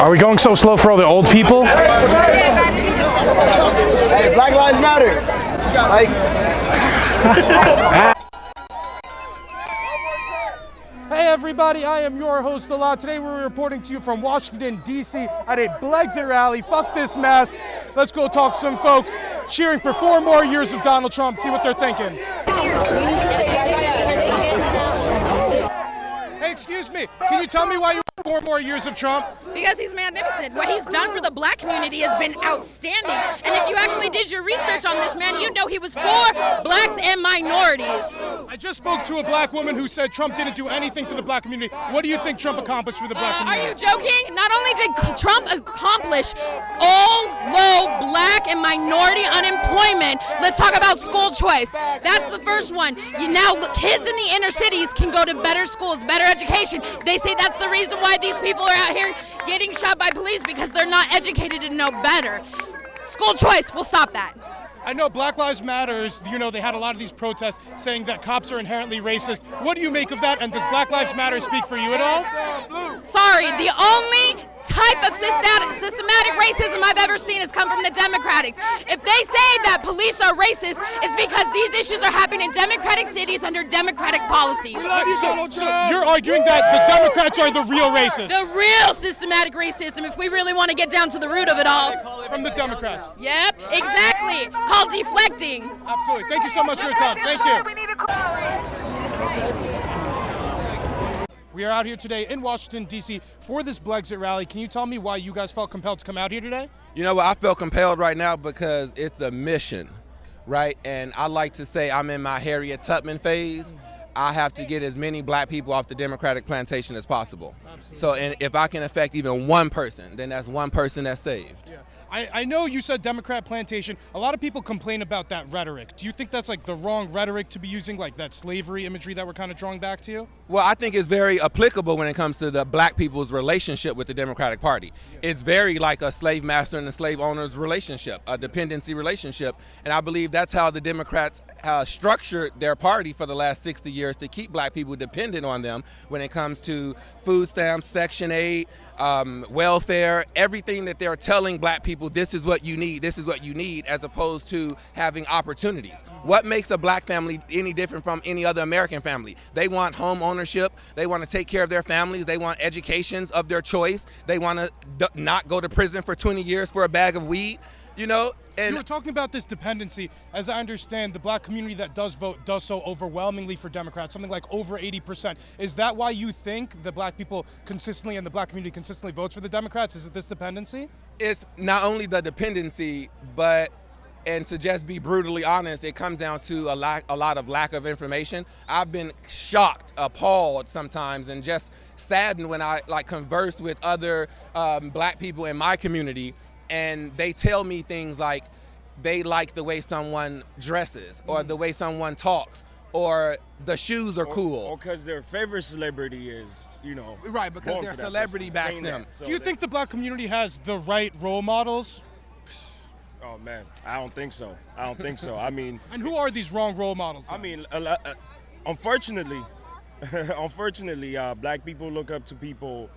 Are we going so slow for all the old people? Hey, Black Lives Matter. Like. Hey everybody, I am your host Elad. Today we're reporting to you from Washington, D.C. at a BLEXIT rally. Fuck this mask. Let's go talk to some folks cheering for 4 more years of Donald Trump, see what they're thinking. Hey, excuse me, can you tell me why you want 4 more years of Trump? Because he's magnificent. What he's done for the black community has been outstanding. And if you actually did your research on this man, you'd know he was for blacks and minorities. I just spoke to a black woman who said Trump didn't do anything for the black community. What do you think Trump accomplished for the black community? Are you joking? Not only did Trump accomplish all low black and minority unemployment, let's talk about school choice. That's the first one. Now kids in the inner cities can go to better schools, better education. They say that's the reason why these people are out here getting shot by police, because they're not educated to know better. School choice will stop that. I know Black Lives Matters, you know, they had a lot of these protests saying that cops are inherently racist. What do you make of that, and does Black Lives Matter speak for you at all? Sorry, the only type of systematic racism I've ever seen has come from the Democrats. If they say that police are racist, it's because these issues are happening in Democratic cities under Democratic policies. So you're arguing that the Democrats are the real racists? The real systematic racism, if we really want to get down to the root of it all. From the Democrats? Yep, exactly. Called deflecting. Absolutely. Thank you so much for your time. Thank you. We are out here today in Washington, D.C. for this BLEXIT rally. Can you tell me why you guys felt compelled to come out here today? You know what, I felt compelled right now because it's a mission, right? And I like to say I'm in my Harriet Tubman phase. I have to get as many black people off the Democratic plantation as possible. Absolutely. So, and if I can affect even one person, then that's one person that's saved. Yeah. I know you said Democrat plantation. A lot of people complain about that rhetoric. Do you think that's like the wrong rhetoric to be using, like that slavery imagery that we're kind of drawing back to you? Well, I think it's very applicable when it comes to the black people's relationship with the Democratic Party. Yeah. It's very like a slave master and a slave owner's relationship, a dependency relationship. And I believe that's how the Democrats structured their party for the last 60 years to keep black people dependent on them when it comes to food stamps, Section 8, welfare, everything that they're telling black people, this is what you need, this is what you need, as opposed to having opportunities. What makes a black family any different from any other American family? They want home ownership, they want to take care of their families, they want educations of their choice, they want to not go to prison for 20 years for a bag of weed, you know? And you were talking about this dependency. As I understand, the black community that does vote does so overwhelmingly for Democrats, something like over 80%. Is that why you think the black people consistently and the black community consistently votes for the Democrats? Is it this dependency? It's not only the dependency, but, and to just be brutally honest, it comes down to a lot of lack of information. I've been shocked, appalled sometimes, and just saddened when I converse with other black people in my community, and they tell me things like they like the way someone dresses or the way someone talks or the shoes are cool. Or because their favorite celebrity is, you know. Right, because their celebrity backs them. So do you think the black community has the right role models? Oh man, I don't think so. I don't think so. I mean. And who are these wrong role models then? I mean, unfortunately, black people look up to people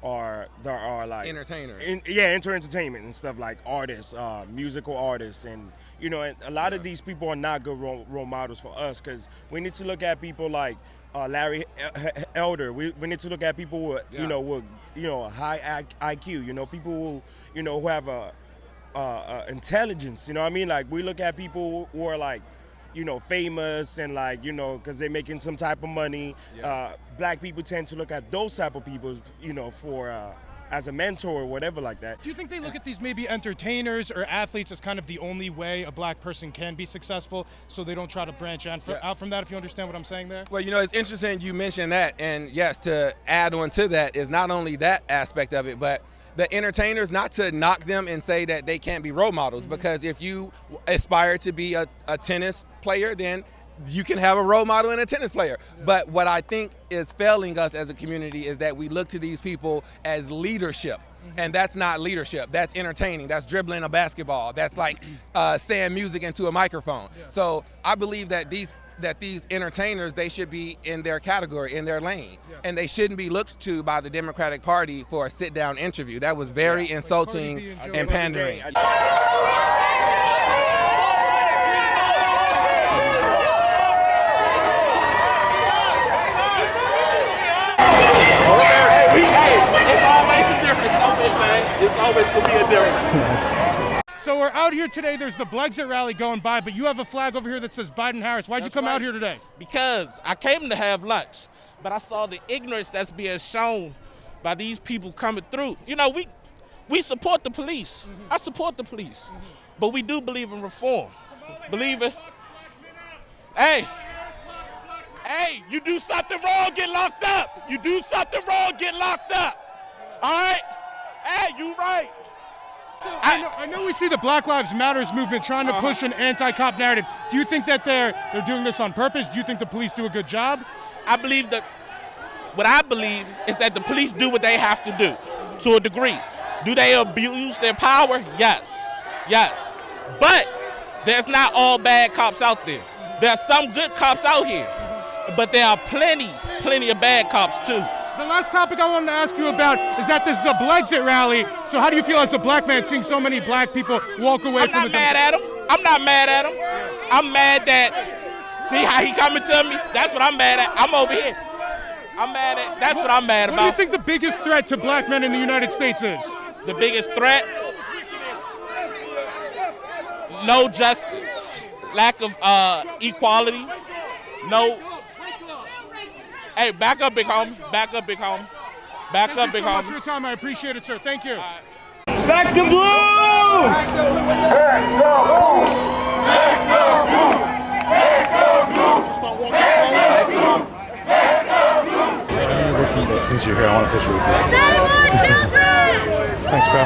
that are like entertainers. Entertainment and stuff, like artists, musical artists, and you know, and a lot of these people are not good role models for us, because we need to look at people like Larry Elder. We need to look at people with a high IQ. You know, people who have a intelligence. You know what I mean? Like, we look at people who are like, famous and like, because they're making some type of money. Yeah. Black people tend to look at those type of people, for as a mentor or whatever like that. Do you think they look at these maybe entertainers or athletes as kind of the only way a black person can be successful, so they don't try to branch out from that, if you understand what I'm saying there? Well, it's interesting you mentioned that, and yes, to add on to that is not only that aspect of it, but the entertainers, not to knock them and say that they can't be role models, because if you aspire to be a tennis player, then you can have a role model in a tennis player. Yeah. But what I think is failing us as a community is that we look to these people as leadership. And that's not leadership. That's entertaining. That's dribbling a basketball. That's like saying music into a microphone. Yeah. So I believe that these that these entertainers, they should be in their category, in their lane, and they shouldn't be looked to by the Democratic Party for a sit-down interview. That was very insulting and pandering. It's always gonna be a difference. So we're out here today. There's the BLEXIT rally going by, but you have a flag over here that says Biden-Harris. Why'd you come out here today? Because I came to have lunch, but I saw the ignorance that's being shown by these people coming through. You know, we support the police. I support the police, but we do believe in reform. Believe it. Hey, you do something wrong, get locked up. You do something wrong, get locked up. All right? Hey, you right. I know we see the Black Lives Matters movement trying to push an anti-cop narrative. Do you think that they're doing this on purpose? Do you think the police do a good job? I believe that what I believe is that the police do what they have to do to a degree. Do they abuse their power? Yes. But there's not all bad cops out there. There are some good cops out here, but there are plenty of bad cops too. The last topic I wanted to ask you about is that this is a BLEXIT rally. So how do you feel as a black man seeing so many black people walk away from the... I'm not mad at him. I'm mad that, see how he coming to me? That's what I'm mad at. I'm over here. That's what I'm mad about. What do you think the biggest threat to black men in the United States is? The biggest threat? No justice. Lack of equality. No... Hey, back up, big homie. Back up, big homie. Thank you so much for your time. I appreciate it, sir. Thank you. Back to blue! Since you're here, I want a picture with you. No more children! Thanks, bro.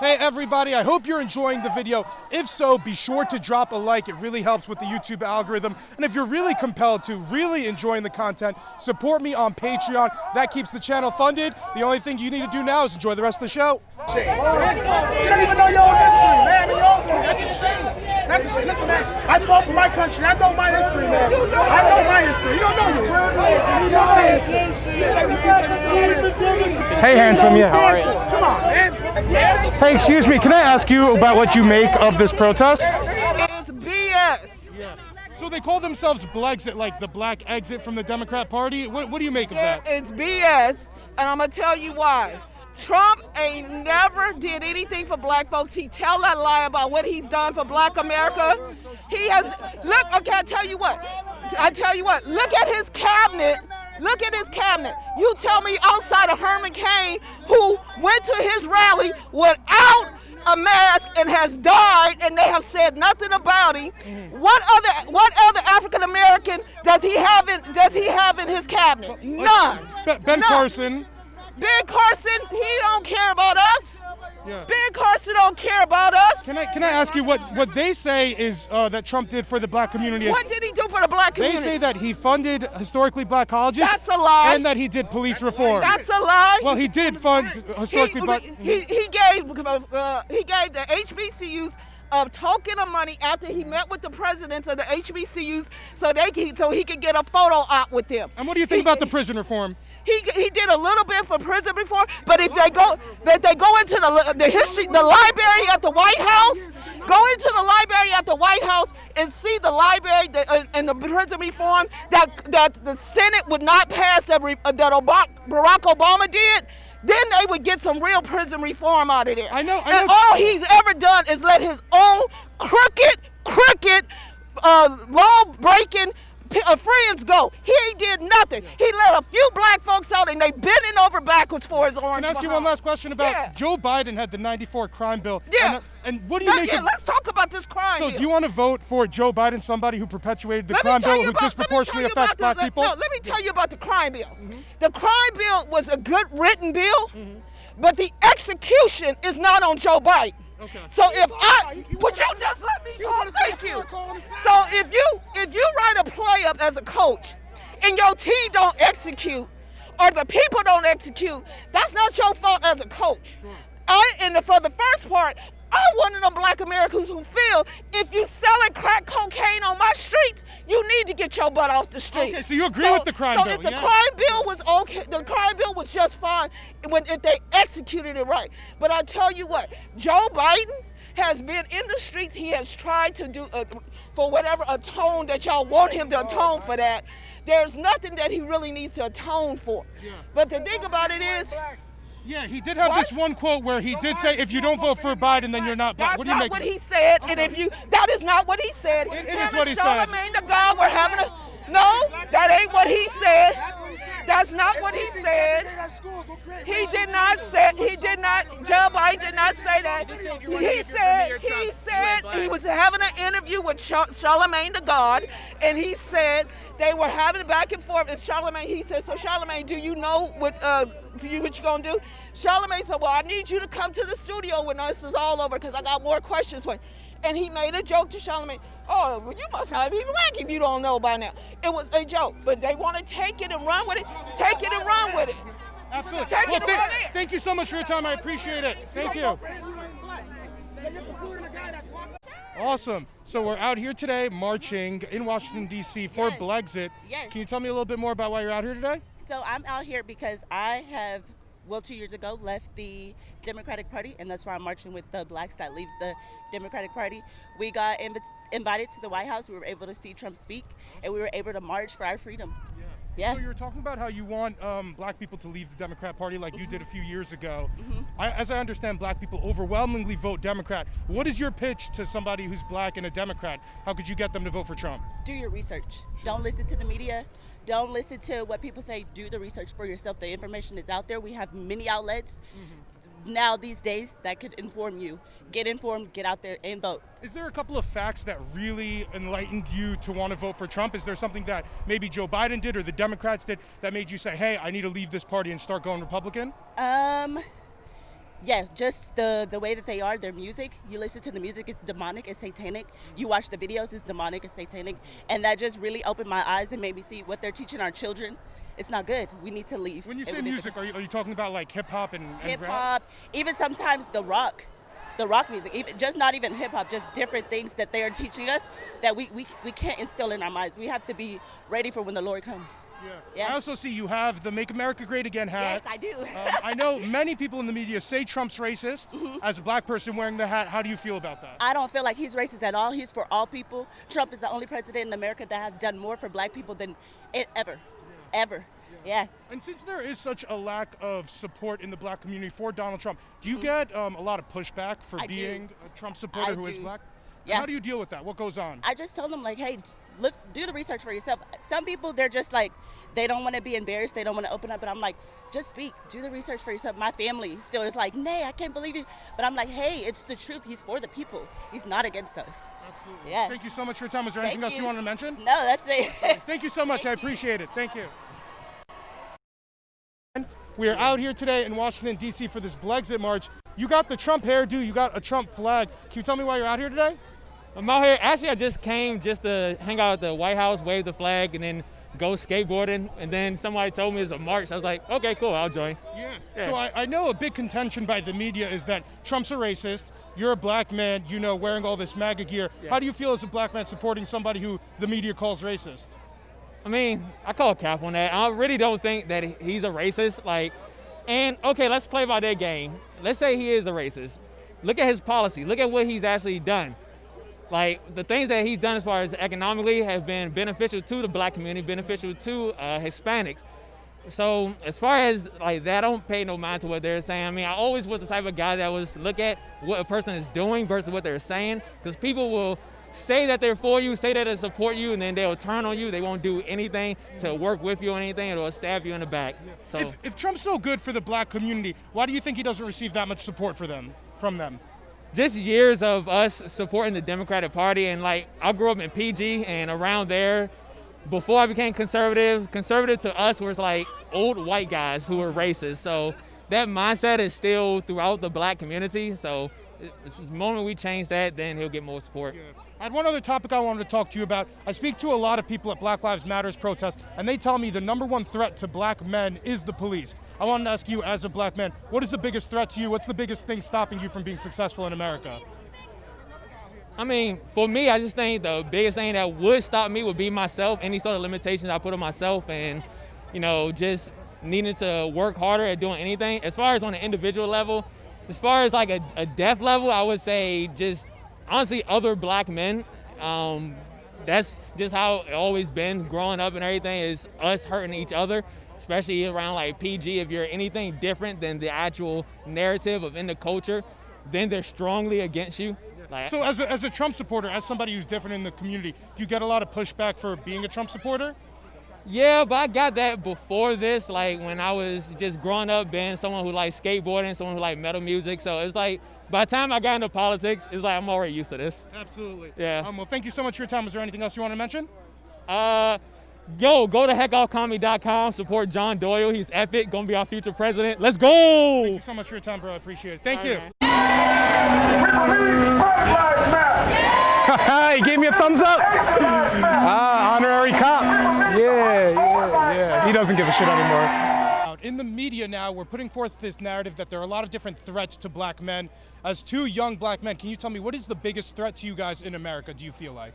Hey everybody, I hope you're enjoying the video. If so, be sure to drop a like. It really helps with the YouTube algorithm. And if you're really compelled to, really enjoying the content, support me on Patreon. That keeps the channel funded. The only thing you need to do now is enjoy the rest of the show. You don't even know your own history, man. Your own history. That's a shame. That's a shame. Listen, man, I fought for my country. I know my history, man. I know my history. You don't know yours. Hey, handsome, yeah, how are you? Come on, man. Hey, excuse me, can I ask you about what you make of this protest? It's BS. So they call themselves BLEXIT, like the black exit from the Democrat Party. What do you make of that? It's BS, and I'm gonna tell you why. Trump ain't never did anything for black folks. He tell that lie about what he's done for black America. He has, look, okay, I tell you what, look at his cabinet. Look at his cabinet. You tell me outside of Herman Cain, who went to his rally without a mask and has died, and they have said nothing about him. What other African American does he have in his cabinet? None. Ben Carson. Ben Carson, he don't care about us. Ben Carson don't care about us. Can I ask you what they say is that Trump did for the black community? What did he do for the black community? They say that he funded historically black colleges. That's a lie. And that he did police reform. That's a lie. Well, he did fund historically black. He gave the HBCUs a token of money after he met with the presidents of the HBCUs so he could get a photo op with them. And what do you think about the prison reform? He did a little bit for prison reform, but if they go into the history, the library at the White House, go into the library at the White House and see the library and the prison reform that the Senate would not pass that Barack Obama did. Then they would get some real prison reform out of there. I know. And all he's ever done is let his own crooked, law-breaking friends go. He did nothing. He let a few black folks out, and they bending over backwards for his orange. Can I ask you one last question about Joe Biden had the '94 crime bill? And what do you make of? Let's talk about this crime bill. So do you want to vote for Joe Biden, somebody who perpetuated the crime bill, who disproportionately affects black people? No, let me tell you about the crime bill. The crime bill was a good written bill, but the execution is not on Joe Biden. Okay. So would you just let me talk? Thank you. So if you write a play up as a coach and your team don't execute or the people don't execute, that's not your fault as a coach. For the first part, I'm one of them black Americans who feel if you selling crack cocaine on my street, you need to get your butt off the street. Okay, so you agree with the crime bill? So if the crime bill was okay, the crime bill was just fine if they executed it right. But I tell you what, Joe Biden has been in the streets. He has tried to do, for whatever atone that y'all want him to atone for that. There's nothing that he really needs to atone for. But the thing about it is, yeah, he did have this one quote where he did say, if you don't vote for Biden, then you're not black. That's not what he said. And if you, that is not what he said. It is what he said. Charlamagne the God, we're having a, no, that ain't what he said. That's not what he said. He did not say, Joe Biden did not say that. He said he was having an interview with Charlamagne the God, and he said they were having it back and forth. And Charlamagne, he said, so Charlamagne, do you know what you gonna do? Charlamagne said, well, I need you to come to the studio when this is all over because I got more questions for you. And he made a joke to Charlamagne. Oh, well, you must not be black if you don't know by now. It was a joke, but they want to take it and run with it. Take it and run with it. Absolutely. Take it and run it. Thank you so much for your time. I appreciate it. Thank you. Awesome. So we're out here today marching in Washington, D.C. for BLEXIT. Yes. Can you tell me a little bit more about why you're out here today? So I'm out here because I have, 2 years ago, left the Democratic Party, and that's why I'm marching with the blacks that leave the Democratic Party. We got invited to the White House. We were able to see Trump speak, and we were able to march for our freedom. Yeah. So you were talking about how you want black people to leave the Democrat Party like you did a few years ago. As I understand, black people overwhelmingly vote Democrat. What is your pitch to somebody who's black and a Democrat? How could you get them to vote for Trump? Do your research. Don't listen to the media. Don't listen to what people say. Do the research for yourself. The information is out there. We have many outlets now these days that could inform you. Get informed, get out there and vote. Is there a couple of facts that really enlightened you to want to vote for Trump? Is there something that maybe Joe Biden did or the Democrats did that made you say, hey, I need to leave this party and start going Republican? Yeah, just the way that they are, their music. You listen to the music, it's demonic, it's satanic. You watch the videos, it's demonic, it's satanic. And that just really opened my eyes and made me see what they're teaching our children. It's not good. We need to leave. When you say music, are you talking about like hip hop and hip rap? hop, even sometimes the rock music, even just not even hip hop, just different things that they are teaching us that we can't instill in our minds. We have to be ready for when the Lord comes. Yeah. I also see you have the Make America Great Again hat. Yes, I do. I know many people in the media say Trump's racist. As a black person wearing the hat, how do you feel about that? I don't feel like he's racist at all. He's for all people. Trump is the only president in America that has done more for black people than ever. Yeah. And since there is such a lack of support in the black community for Donald Trump, do you get a lot of pushback for being a Trump supporter who is black? Yeah. And how do you deal with that? What goes on? I just tell them like, hey, look, do the research for yourself. Some people, they're just like, they don't want to be embarrassed. They don't want to open up. But I'm like, just speak. Do the research for yourself. My family still is like, nay, I can't believe it. But I'm like, hey, it's the truth. He's for the people. He's not against us. Absolutely. Yeah. Thank you so much for your time. Is there anything else you wanted to mention? No, that's it. Thank you so much. I appreciate it. Thank you. We are out here today in Washington, D.C. for this BLEXIT march. You got the Trump hairdo, you got a Trump flag. Can you tell me why you're out here today? I'm out here, actually I just came just to hang out at the White House, wave the flag, and then go skateboarding. And then somebody told me it's a march. I was like, okay, cool, I'll join. Yeah. So I know a big contention by the media is that Trump's a racist. You're a black man, you know, wearing all this MAGA gear. Yeah. How do you feel as a black man supporting somebody who the media calls racist? I mean, I call cap on that. I really don't think that he's a racist. And okay, let's play by their game. Let's say he is a racist. Look at his policy. Look at what he's actually done. Like, the things that he's done as far as economically have been beneficial to the black community, beneficial to Hispanics. So as far as like that, I don't pay no mind to what they're saying. I mean, I always was the type of guy that was look at what a person is doing versus what they're saying, because people will say that they're for you, say that they support you, and then they'll turn on you. They won't do anything to work with you or anything. It'll stab you in the back. So if Trump's so good for the black community, why do you think he doesn't receive that much support from them? Just years of us supporting the Democratic Party, and like I grew up in PG and around there. Before I became conservative to us was like old white guys who were racist. So that mindset is still throughout the black community. So the moment we change that, then he'll get more support. Yeah. I had one other topic I wanted to talk to you about. I speak to a lot of people at Black Lives Matters protests, and they tell me the #1 threat to black men is the police. I wanted to ask you, as a black man, what is the biggest threat to you? What's the biggest thing stopping you from being successful in America? I mean, for me, I just think the biggest thing that would stop me would be myself, any sort of limitations I put on myself, and, you know, just needing to work harder at doing anything. As far as on an individual level, as far as like a death level, I would say just honestly other black men. That's just how it always been growing up and everything, is us hurting each other, especially around like PG. If you're anything different than the actual narrative of in the culture, then they're strongly against you. Like, so as a Trump supporter, as somebody who's different in the community, do you get a lot of pushback for being a Trump supporter? yeah, but I got that before this, like when I was just growing up, being someone who liked skateboarding, someone who liked metal music. So it's like, by the time I got into politics, it's like I'm already used to this. Absolutely. Yeah. Well, thank you so much for your time. Is there anything else you want to mention? Go to heckoffcomedy.com, support John Doyle. He's epic, gonna be our future president. Let's go! Thank you so much for your time, bro. I appreciate it. Thank you. He gave me a thumbs up. Honorary cop. Yeah. He doesn't give a shit anymore. In the media now, we're putting forth this narrative that there are a lot of different threats to black men. As two young black men, can you tell me what is the biggest threat to you guys in America, do you feel like?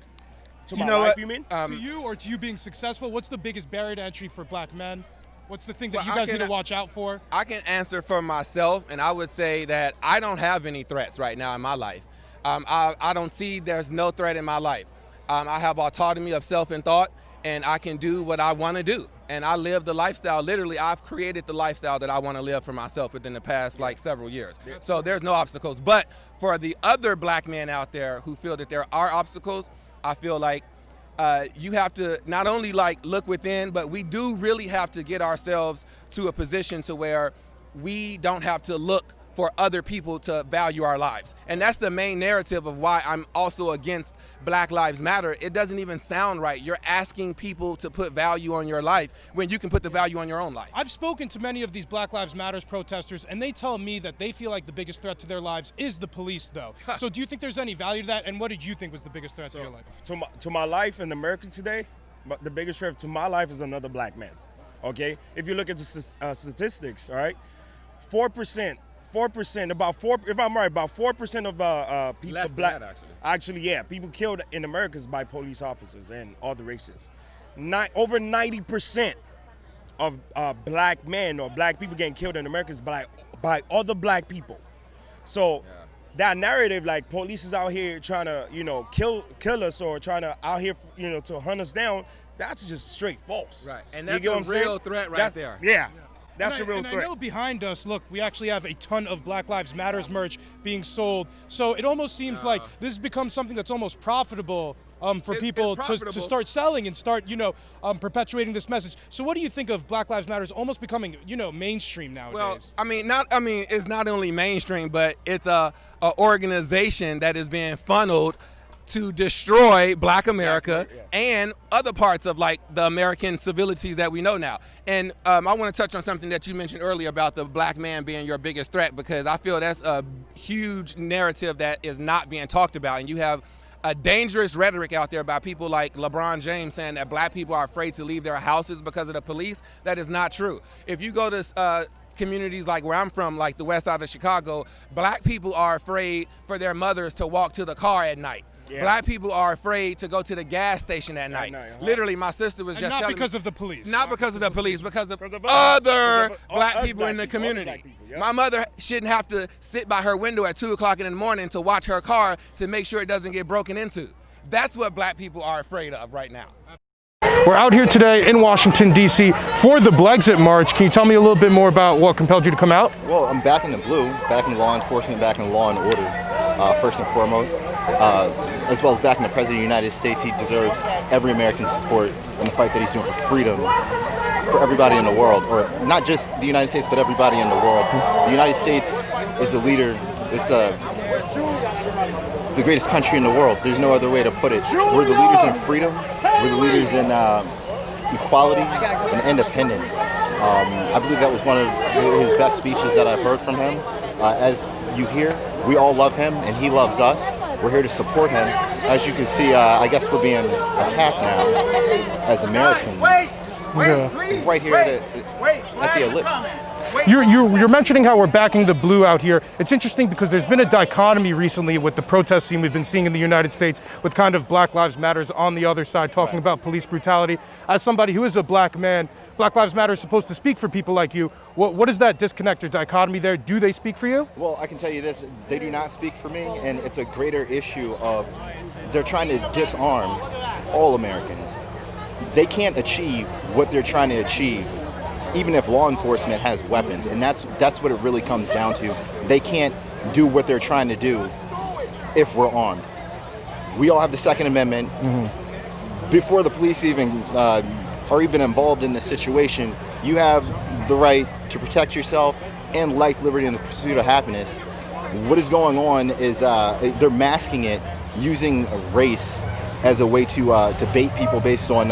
To my life, you mean? To you or to you being successful? What's the biggest barrier to entry for black men? What's the thing that you guys need to watch out for? I can answer for myself, and I would say that I don't have any threats right now in my life. I don't see there's no threat in my life. I have autonomy of self and thought, and I can do what I want to do. And I live the lifestyle, literally, I've created the lifestyle that I want to live for myself within the past like several years. So there's no obstacles. But for the other black men out there who feel that there are obstacles, I feel like you have to not only like look within, but we do really have to get ourselves to a position to where we don't have to look for other people to value our lives. And that's the main narrative of why I'm also against Black Lives Matter. It doesn't even sound right. You're asking people to put value on your life when you can put the value on your own life. I've spoken to many of these Black Lives Matters protesters, and they tell me that they feel like the biggest threat to their lives is the police, though. So do you think there's any value to that? And what did you think was the biggest threat to your life? To my life in America today, the biggest threat to my life is another black man. Okay? If you look at the statistics, all right, 4%, if I'm right, about 4% of people, Less than black, that, actually. people killed in America is by police officers and all the races. Over 90% of black men or black people getting killed in America is by other black people. So that narrative, like police is out here trying to, kill us or trying to out here, to hunt us down, that's just straight false. Right, and that's a real threat right there. Yeah. That's a real threat. I know behind us, look, we actually have a ton of Black Lives Matters merch being sold. So it almost seems like this has become something that's almost profitable for people to start selling and start, perpetuating this message. So what do you think of Black Lives Matters almost becoming, mainstream nowadays? Well, it's not only mainstream, but it's a organization that is being funneled to destroy Black America and other parts of like the American civilities that we know now. And I want to touch on something that you mentioned earlier about the black man being your biggest threat, because I feel that's a huge narrative that is not being talked about. And you have a dangerous rhetoric out there by people like LeBron James saying that black people are afraid to leave their houses because of the police. That is not true. If you go to communities like where I'm from, like the west side of Chicago, black people are afraid for their mothers to walk to the car at night. Yeah. Black people are afraid to go to the gas station at night. Literally, my sister was just telling me. Not because of the police. Not because of the police, because of other black people in the community. My mother shouldn't have to sit by her window at 2 o'clock in the morning to watch her car to make sure it doesn't get broken into. That's what black people are afraid of right now. We're out here today in Washington, D.C. for the BLEXIT march. Can you tell me a little bit more about what compelled you to come out? Well, I'm back in the blue, back in law enforcement, back in law and order, first and foremost. As well as back in the President of the United States. He deserves every American support in the fight that he's doing for freedom for everybody in the world, or not just the United States, but everybody in the world. The United States is a leader. It's the greatest country in the world. There's no other way to put it. We're the leaders in freedom. We're the leaders in equality and independence. I believe that was one of his best speeches that I've heard from him. As you hear, We all love him, and he loves us. We're here to support him. As you can see, I guess we're being attacked now as Americans. Right here at the Ellipse. You're mentioning how we're backing the blue out here. It's interesting because there's been a dichotomy recently with the protest scene we've been seeing in the United States with kind of Black Lives Matters on the other side talking about police brutality. As somebody who is a black man, Black Lives Matter is supposed to speak for people like you. What is that disconnect or dichotomy there? Do they speak for you? Well, I can tell you this, they do not speak for me, and it's a greater issue of they're trying to disarm all Americans. They can't achieve what they're trying to achieve even if law enforcement has weapons, and that's what it really comes down to. They can't do what they're trying to do if we're armed. We all have the Second Amendment. Before the police even are even involved in this situation, you have the right to protect yourself and life, liberty, and the pursuit of happiness. What is going on is they're masking it using race as a way to bait people based on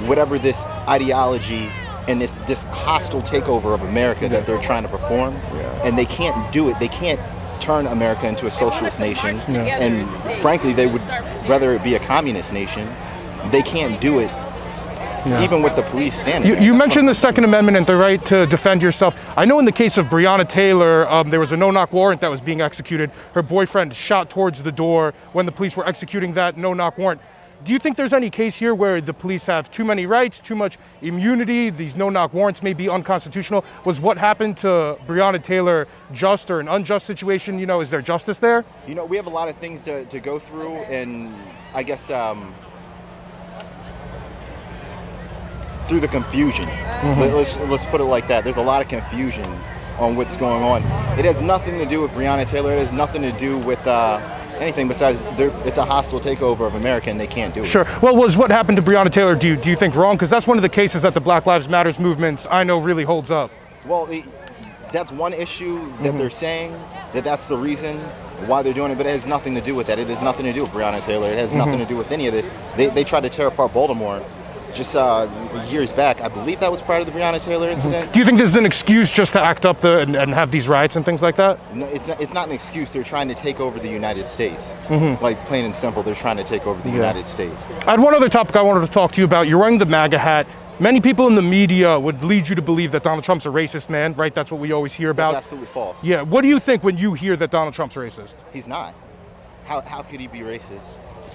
whatever this ideology and this hostile takeover of America that they're trying to perform. And they can't do it. They can't turn America into a socialist nation. And frankly, they would rather it be a communist nation. They can't do it. Even with the police standing. You mentioned the Second Amendment and the right to defend yourself. I know in the case of Breonna Taylor, there was a no-knock warrant that was being executed. Her boyfriend shot towards the door when the police were executing that no-knock warrant. Do you think there's any case here where the police have too many rights, too much immunity, these no-knock warrants may be unconstitutional? Was what happened to Breonna Taylor just or an unjust situation? You know, is there justice there? You know, we have a lot of things to go through, and I guess through the confusion. Let's put it like that. There's a lot of confusion on what's going on. It has nothing to do with Breonna Taylor. It has nothing to do with anything besides it's a hostile takeover of America, and they can't do it. Sure. Well, was what happened to Breonna Taylor, do you think, wrong? Because that's one of the cases that the Black Lives Matter movements I know really holds up. Well, that's one issue that they're saying that's the reason why they're doing it, but it has nothing to do with that. It has nothing to do with Breonna Taylor. It has nothing to do with any of this. They tried to tear apart Baltimore just years back. I believe that was prior to the Breonna Taylor incident. Do you think this is an excuse just to act up and have these riots and things like that? No, it's not an excuse. They're trying to take over the United States. Like, plain and simple, they're trying to take over the United States. I had one other topic I wanted to talk to you about. You're wearing the MAGA hat. Many people in the media would lead you to believe that Donald Trump's a racist man, right? That's what we always hear about. That's absolutely false. Yeah, what do you think when you hear that Donald Trump's racist? He's not. How could he be racist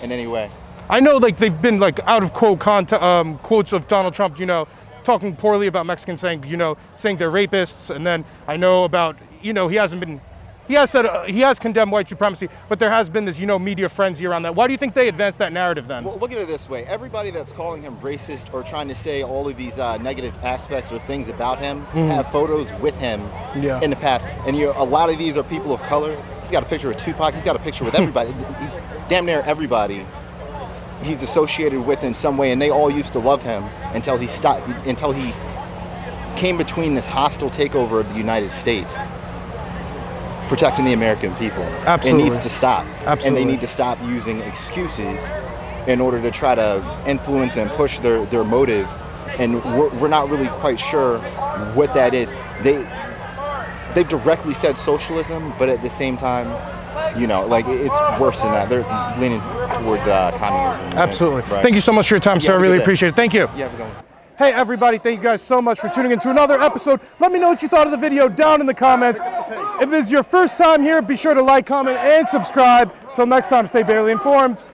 in any way? I know, like, they've been, like, out of quote quotes of Donald Trump, you know, talking poorly about Mexicans, saying they're rapists, and then I know about, he has condemned white supremacy, but there has been this, media frenzy around that. Why do you think they advanced that narrative then? Well, look at it this way. Everybody that's calling him racist or trying to say all of these negative aspects or things about him have photos with him in the past. And a lot of these are people of color. He's got a picture with Tupac. He's got a picture with everybody. Damn near everybody he's associated with in some way, and they all used to love him until he came between this hostile takeover of the United States, protecting the American people. Absolutely. It needs to stop. Absolutely. And they need to stop using excuses in order to try to influence and push their motive, and we're not really quite sure what that is. They've directly said socialism, but at the same time, it's worse than that. They're leaning towards communism. Absolutely. Right. Thank you so much for your time, sir. I really appreciate it. Thank you. Yeah, have a good one. Hey everybody, thank you guys so much for tuning in to another episode. Let me know what you thought of the video down in the comments. If this is your first time here, be sure to like, comment, and subscribe. Till next time, stay barely informed.